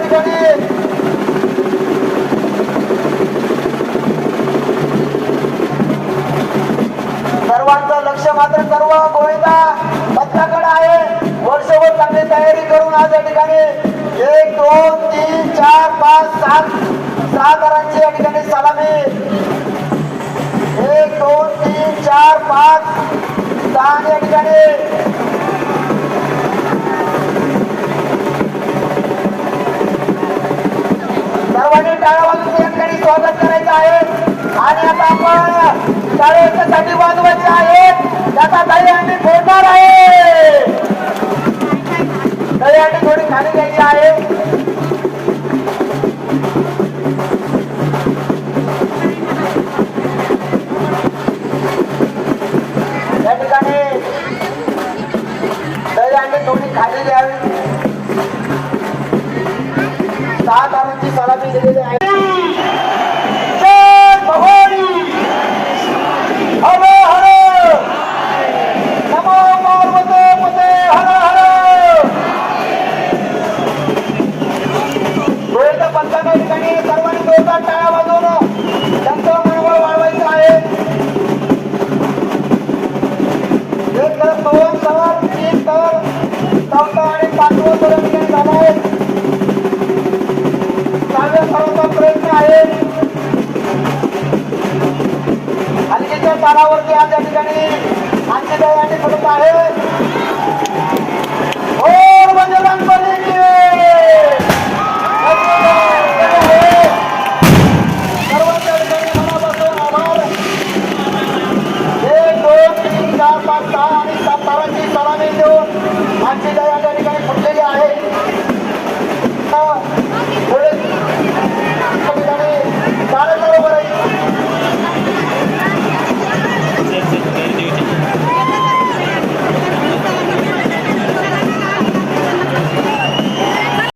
ठिकाणी सर्वांचं लक्ष मात्र सर्व गोविंदा पथकाकडे आहे. वर्षभर चांगली तयारी करून आज या ठिकाणी 1 2 3 4 5 7 6 घरांची या ठिकाणी सलामी 1 2 3 4 5 6 या ठिकाणी सर्वांनी टाळ्या वाजवून या ठिकाणी स्वागत करायचं आहे. आणि आता आपण टाळ्यासाठी वाजवायचे आहेत. त्याचा दही अंडी फोडणार आहे. दही अंडी थोडी खाली घ्यायची आहे. या ठिकाणी दही अंडी थोडी खाली घ्यावी. 6 तारांची सलामी दिलेली आहे. जय भवानी हर हर नमो पार्वते पते हर हर. गोविंद पंथाच्या ठिकाणी सर्वांनी जोरदार टाळ्या वाजवून त्यांचं मनोबळ वाढवायचं आहे. एक तर 2 तर 3 तर 4 आणि 5वं तर ठिकाणी झालं आहे. 6व्या सर्वांचा प्रयत्न आहे. हलकीच्या तारावर